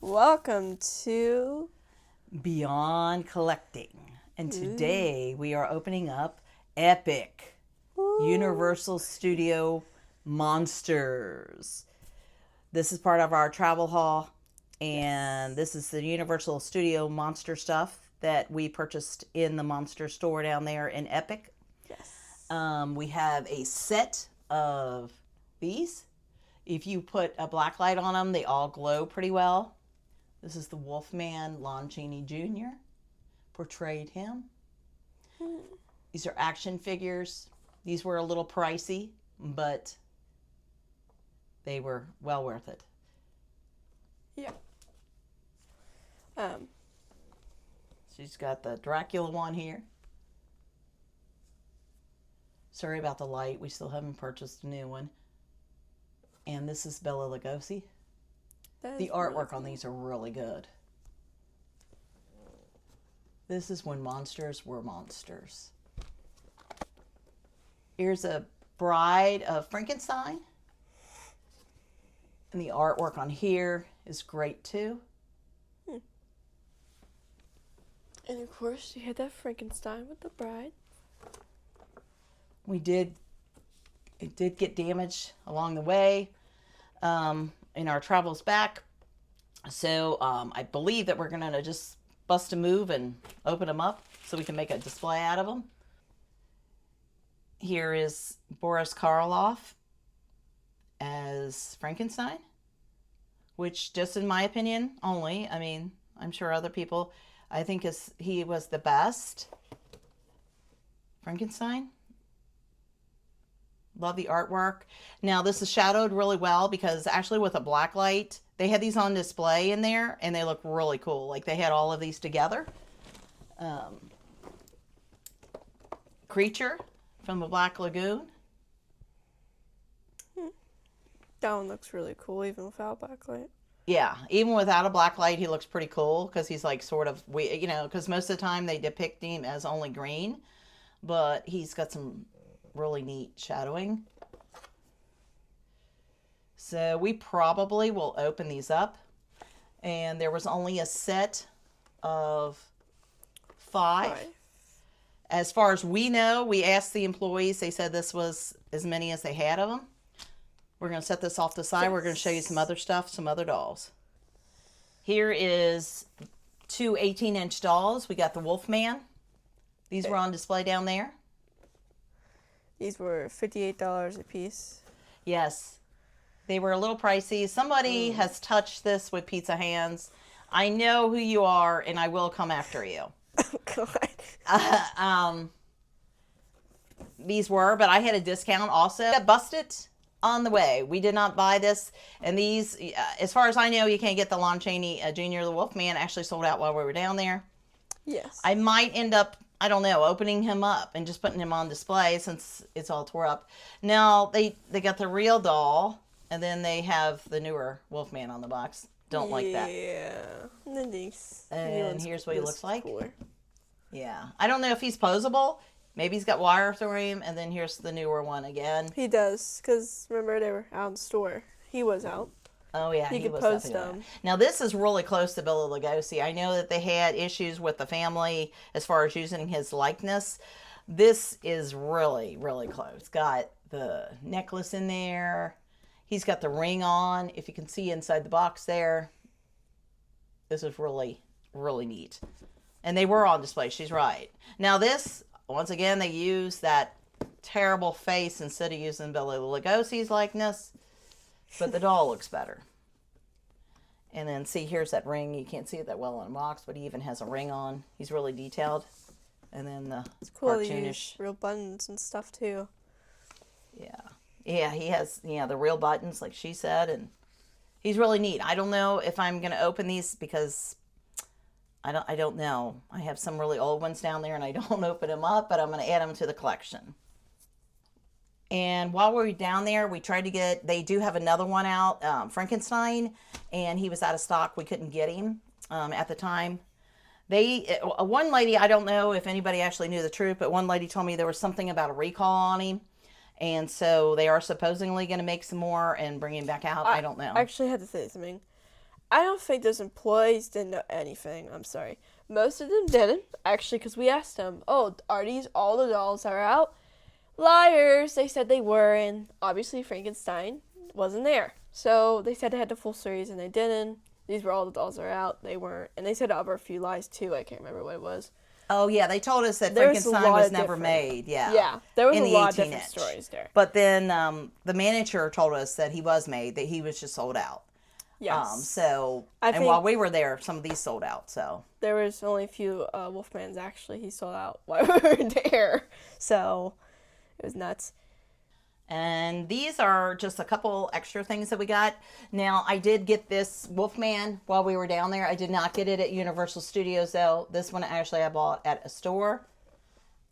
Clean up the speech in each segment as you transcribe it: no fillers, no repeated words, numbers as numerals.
Welcome to Beyond Collecting. And today we are opening up Epic Universal Studio Monsters. This is part of our travel haul, and this is the Universal Studio Monster stuff that we purchased in the Monster store down there in Epic. Yes. We have a set of these. If you put a black light on them, they all glow pretty well. This is the Wolfman Lon Chaney Jr. Portrayed him. These are action figures. These were a little pricey, but they were well worth it. Yeah. She's got the Dracula one here. Sorry about the light. We still haven't purchased a new one. And this is Bela Lugosi. The artwork on these are really good. This is when monsters were monsters. Here's a Bride of Frankenstein. And the artwork on here is great too. And of course, you had that Frankenstein with the bride. It did get damaged along the way in our travels back. So I believe that we're going to just bust a move and open them up so we can make a display out of them. Here is Boris Karloff as Frankenstein, which just in my opinion only, I mean, I'm sure other people, I think he was the best Frankenstein. Love the artwork. Now this is shadowed really well because actually with a black light, they had these on display in there and they look really cool. Like they had all of these together. Creature from the Black Lagoon. That one looks really cool even without backlight. Yeah, even without a black light, he looks pretty cool because he's like sort of, because most of the time they depict him as only green, but he's got some really neat shadowing. So we probably will open these up, and there was only a set of five. As far as we know, we asked the employees, they said this was as many as they had of them. We're going to set this off to the side. Yes. We're going to show you some other stuff, some other dolls. Here is two 18-inch dolls. We got the Wolfman. These were on display down there. These were $58 a piece. Yes. They were a little pricey. Somebody has touched this with pizza hands. I know who you are, and I will come after you. Oh, God. These were, but I had a discount also. Got busted on the way. We did not buy this. And these, as far as I know, you can't get the Lon Chaney Jr. The Wolfman. Actually sold out while we were down there. Yes. I might end up, I don't know, opening him up and just putting him on display since it's all tore up. Now, they got the real doll, and then they have the newer Wolfman on the box. Don't like that. Yeah. Nice. And here's what he looks like. Cooler. Yeah. I don't know if he's posable. Maybe he's got wire through him, and then here's the newer one again. He does, because remember they were out in the store. He was out. Oh, yeah. He could was post definitely them. Now, this is really close to Bela Lugosi. I know that they had issues with the family as far as using his likeness. This is really, really close. Got the necklace in there. He's got the ring on. If you can see inside the box there, this is really, really neat. And they were on display. She's right. Now, this, once again, they use that terrible face instead of using Bela Lugosi's likeness. But the doll looks better. And then, see, here's that ring. You can't see it that well in a box, but he even has a ring on. He's really detailed. And then the It's cool cartoonish. to use real buttons and stuff, too. Yeah. Yeah, he has, the real buttons, like she said. And he's really neat. I don't know if I'm going to open these because I don't know. I have some really old ones down there, and I don't open them up, but I'm going to add them to the collection. And while we were down there, we tried to get, they do have another one out, Frankenstein, and he was out of stock. We couldn't get him at the time. One lady, I don't know if anybody actually knew the truth, but one lady told me there was something about a recall on him. And so they are supposedly going to make some more and bring him back out. I don't know. I actually had to say something. I don't think those employees didn't know anything. I'm sorry. Most of them didn't, actually, because we asked them, oh, are these all the dolls that are out? Liars! They said they were, and obviously Frankenstein wasn't there. So they said they had the full series, and they didn't. These were all the dolls that are out. They weren't. And they said over a few lies, too. I can't remember what it was. Oh, yeah, they told us that There was Frankenstein was never made. Yeah. Yeah, there was in a the lot of 18 different inch. stories there. But then the manager told us that he was made, that he was just sold out. Yes. And while we were there, some of these sold out, so. There was only a few Wolfmans, actually. He sold out while we were there. So, it was nuts. And these are just a couple extra things that we got. Now, I did get this Wolfman while we were down there. I did not get it at Universal Studios, though. This one, actually, I bought at a store.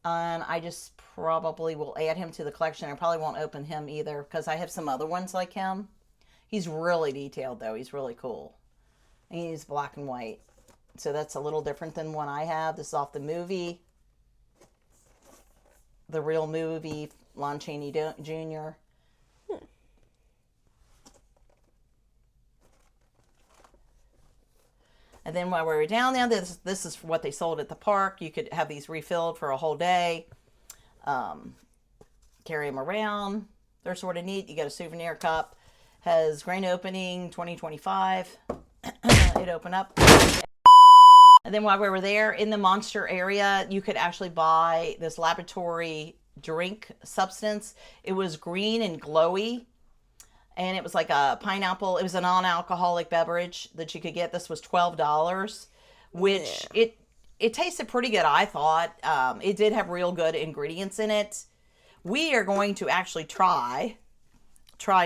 And I just probably will add him to the collection. I probably won't open him either, because I have some other ones like him. He's really detailed, though. He's really cool. And he's black and white. So that's a little different than one I have. This is off the movie. The real movie, Lon Chaney Jr. And then while we were down there, this is what they sold at the park. You could have these refilled for a whole day. Carry them around. They're sort of neat. You get a souvenir cup. Has grand opening 2025. It opened up. And then while we were there in the monster area, you could actually buy this laboratory drink substance. It was green and glowy. And it was like a pineapple. It was a non-alcoholic beverage that you could get. This was $12, which it tasted pretty good, I thought. It did have real good ingredients in it. We are going to actually try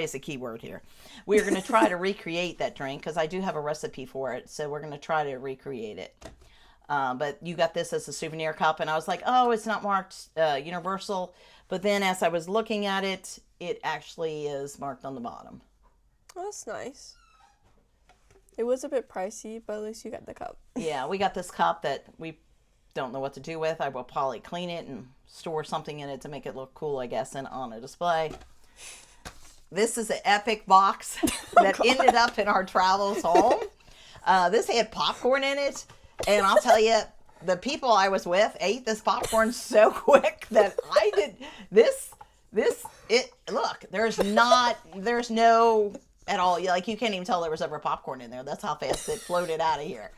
is a key word here. We are going to try to recreate that drink because I do have a recipe for it. So we're going to try to recreate it. But you got this as a souvenir cup, and I was like, oh, it's not marked Universal. But then as I was looking at it, it actually is marked on the bottom. Oh, that's nice. It was a bit pricey, but at least you got the cup. Yeah, we got this cup that we don't know what to do with. I will probably clean it and store something in it to make it look cool, I guess, and on a display. This is an epic box that ended up in our travels home. This had popcorn in it, and I'll tell you, the people I was with ate this popcorn so quick that I did look, there's no at all, like you can't even tell there was ever popcorn in there. That's how fast it floated out of here.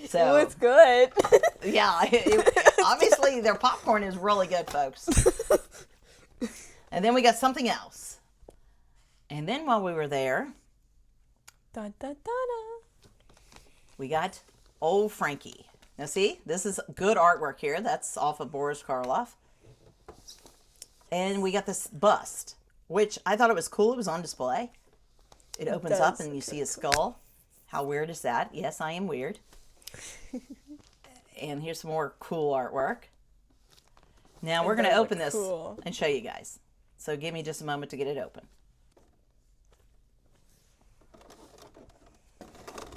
So it's good. Yeah, obviously their popcorn is really good, folks. And then we got something else. And then while we were there, Dun, dun, dun, dun. we got old Frankie. Now see, this is good artwork here. That's off of Boris Karloff. And we got this bust, which I thought it was cool. It was on display. It opens up and you see his skull. How weird is that? Yes, I am weird. And here's some more cool artwork. Now we're going to open this and show you guys. So give me just a moment to get it open.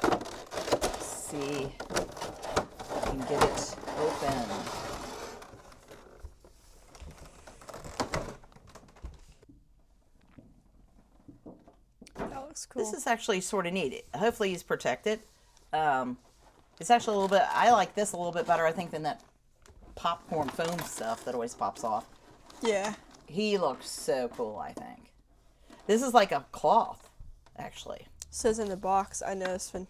Let's see if I can get it open. That looks cool. This is actually sort of neat. Hopefully he's protected. It's actually a little bit, I like this a little bit better, I think, than that popcorn foam stuff that always pops off. Yeah. He looks so cool, I think. This is like a cloth, actually. It says in the box, I noticed when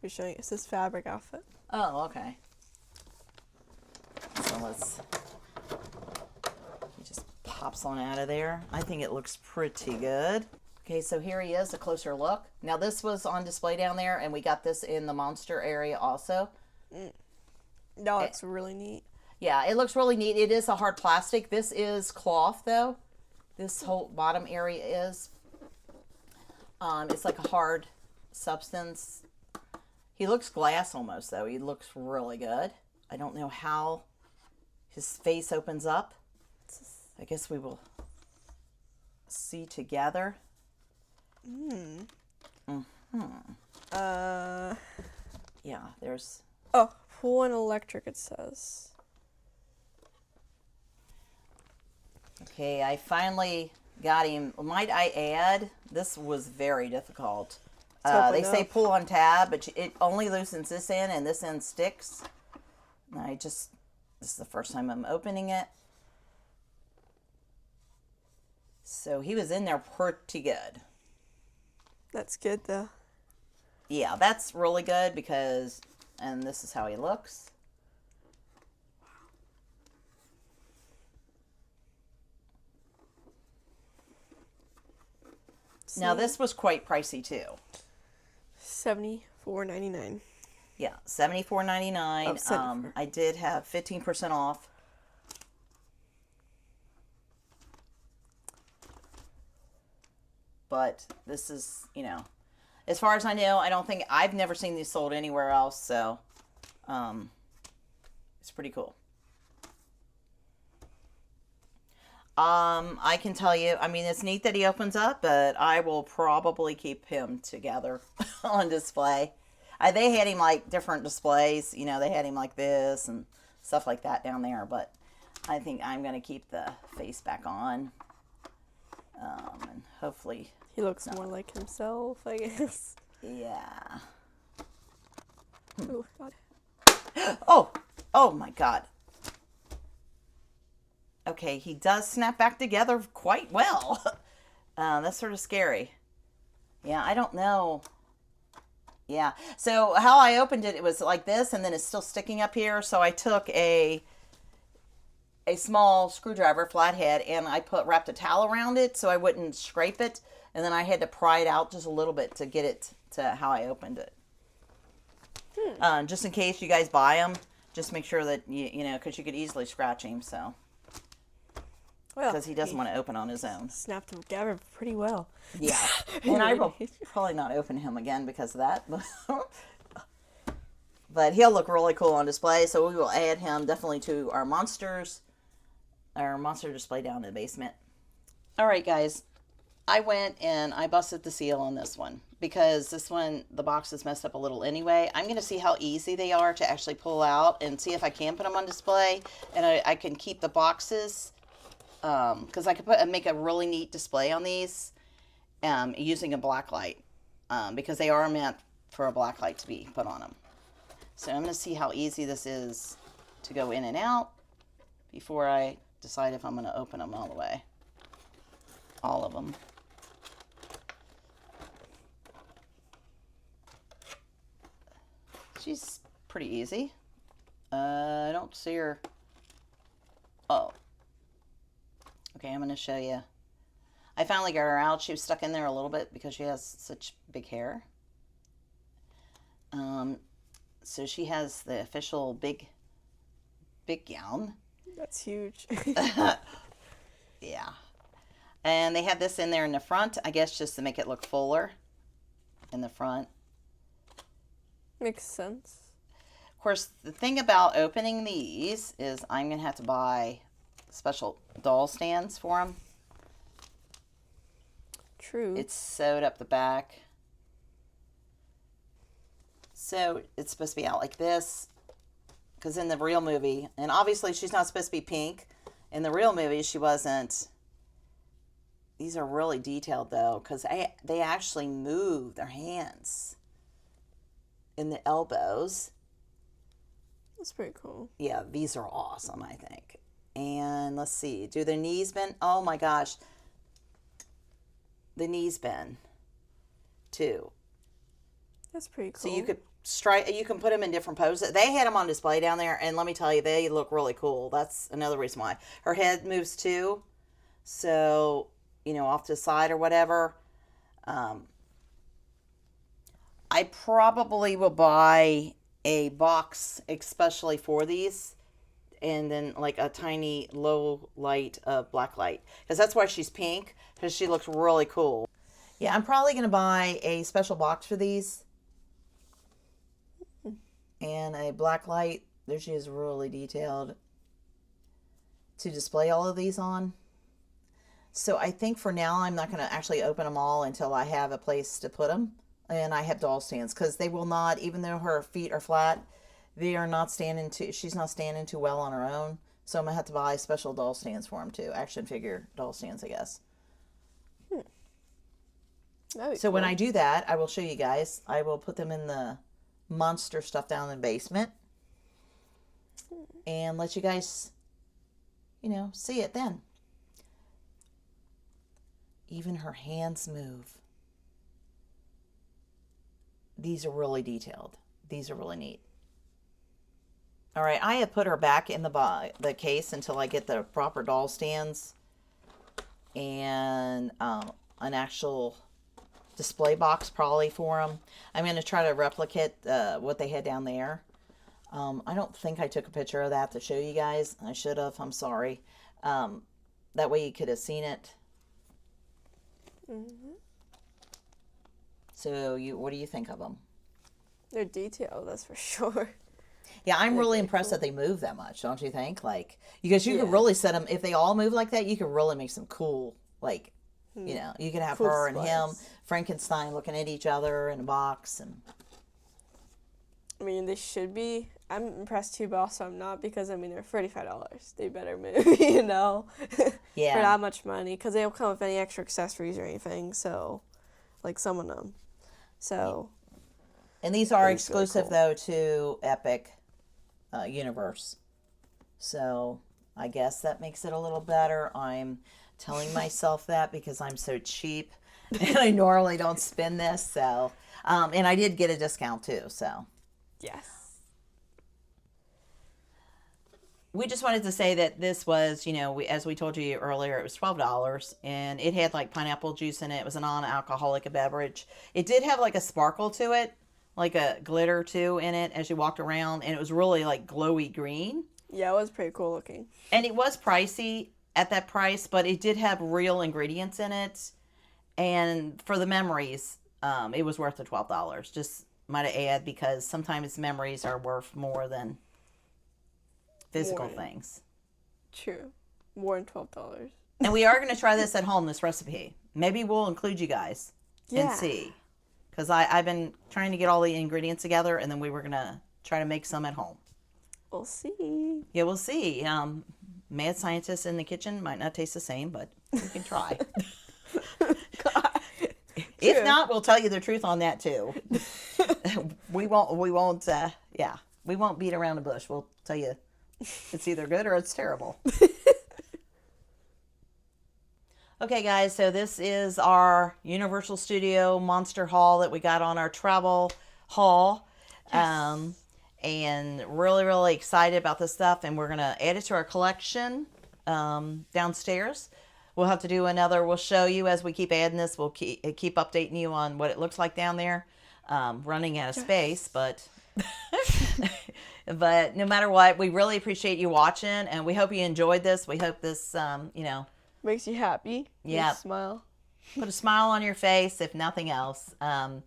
we're showing it says fabric outfit. Oh, okay. So he just pops on out of there. I think it looks pretty good. Okay, so here he is, a closer look. Now this was on display down there, and we got this in the monster area also. That looks really neat. Yeah, it looks really neat. It is a hard plastic. This is cloth, though. This whole bottom area is. It's like a hard substance. He looks glass almost, though. He looks really good. I don't know how his face opens up. I guess we will see together. Yeah, there's... Oh, pool and electric, it says. Okay, I finally got him. Might I add, this was very difficult. They say pull on tab, but it only loosens this end and this end sticks. And this is the first time I'm opening it. So he was in there pretty good. That's good though. Yeah, that's really good because, and this is how he looks. Now this was quite pricey too. $74.99. Yeah, $74.99. I did have 15% off. But this is, you know, as far as I know, I've never seen these sold anywhere else, so it's pretty cool. I can tell you, I mean, it's neat that he opens up, but I will probably keep him together on display. They had him like different displays, you know, they had him like this and stuff like that down there, but I think I'm going to keep the face back on. And hopefully he looks more like himself, I guess. Yeah. Oh, God. Oh my God. Okay, he does snap back together quite well. That's sort of scary. Yeah, I don't know. Yeah, so how I opened it, it was like this, and then it's still sticking up here. So I took a small screwdriver, flathead, and I wrapped a towel around it so I wouldn't scrape it. And then I had to pry it out just a little bit to get it to how I opened it. Just in case you guys buy them, just make sure that, you know, because you could easily scratch him, so. Because he doesn't want to open on his own. Snapped him together pretty well. Yeah. And I will probably not open him again because of that. But he'll look really cool on display. So we will add him definitely to our monster display down in the basement. All right, guys. I went and I busted the seal on this one. Because this one, the box is messed up a little anyway. I'm going to see how easy they are to actually pull out. And see if I can put them on display. And I can keep the boxes. Because I could make a really neat display on these using a black light because they are meant for a black light to be put on them. So I'm going to see how easy this is to go in and out before I decide if I'm going to open them all the way. All of them. She's pretty easy. I don't see her. Oh. Okay, I'm going to show you. I finally got her out. She was stuck in there a little bit because she has such big hair. So she has the official big gown. That's huge. Yeah. And they have this in there in the front, I guess just to make it look fuller in the front. Makes sense. Of course, the thing about opening these is I'm going to have to buy special doll stands for them. True. It's sewed up the back. So it's supposed to be out like this. Because in the real movie, and obviously she's not supposed to be pink. In the real movie, she wasn't. These are really detailed though, because they actually move their hands in the elbows. That's pretty cool. Yeah, these are awesome, I think. And let's see, do their knees bend? Oh my gosh. The knees bend too. That's pretty cool. So you can put them in different poses. They had them on display down there, and let me tell you, they look really cool. That's another reason why. Her head moves too. So, you know, off to the side or whatever. I probably will buy a box especially for these, and then like a tiny low light black light, because that's why she's pink, because she looks really cool. Yeah, I'm probably going to buy a special box for these and a black light. There she is, really detailed, to display all of these on. So I think for now I'm not going to actually open them all until I have a place to put them. And I have doll stands, because they will not, even though her feet are flat, they are not standing she's not standing too well on her own. So I'm going to have to buy special doll stands for them too. Action figure doll stands, I guess. That'd be So when cool. I do that, I will show you guys. I will put them in the monster stuff down in the basement and let you guys, see it then. Even her hands move. These are really detailed. These are really neat. All right, I have put her back in the case until I get the proper doll stands and an actual display box probably for them. I'm going to try to replicate what they had down there. I don't think I took a picture of that to show you guys. I should have. I'm sorry. That way you could have seen it. Mm-hmm. So what do you think of them? They're detailed, that's for sure. Yeah, I'm They're really very impressed cool. that they move that much, don't you think? Like, because you could Yeah. really set them, if they all move like that, you could really make some cool, like, you could have Cool her and him, displays. Frankenstein looking at each other in a box. And I mean, they should be. I'm impressed too, but also I'm not because, I mean, they're $35. They better move, for yeah. that much money because they don't come with any extra accessories or anything, so, like some of them. So, And these are It's really exclusive, cool. though, to Epic Universe. So I guess that makes it a little better. I'm telling myself that because I'm so cheap and I normally don't spend this. So, and I did get a discount, too, so. yes. We just wanted to say that this was, as we told you earlier, it was $12 and it had like pineapple juice in it. It was a non-alcoholic beverage. It did have like a sparkle to it, like a glitter too in it as you walked around, and it was really like glowy green. Yeah, it was pretty cool looking. And it was pricey at that price, but it did have real ingredients in it. And for the memories, it was worth the $12. Just might I add, because sometimes memories are worth more than physical More. things. True. More than $12. And we are going to try this at home, this recipe. Maybe we'll include you guys and Yeah. see. Because I've been trying to get all the ingredients together, and then we were going to try to make some at home. We'll see. Yeah, we'll see. Mad scientists in the kitchen might not taste the same, but we can try. If True. not, we'll tell you the truth on that too. we won't we won't beat around the bush. We'll tell you it's either good or it's terrible. Okay, guys, so this is our Universal Studio Monster Haul that we got on our travel haul. Yes. And really, really excited about this stuff. And we're going to add it to our collection downstairs. We'll have to do another. We'll show you as we keep adding this. We'll keep updating you on what it looks like down there. Running out of space, but... But no matter what, we really appreciate you watching, and we hope you enjoyed this. We hope this, Makes you happy. Yeah. Makes you smile. put a smile on your face, if nothing else. And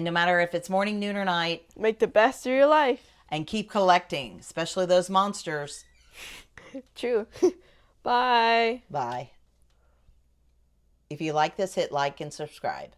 no matter if it's morning, noon, or night, Make the best of your life. and keep collecting, especially those monsters. True. Bye. Bye. If you like this, hit like and subscribe.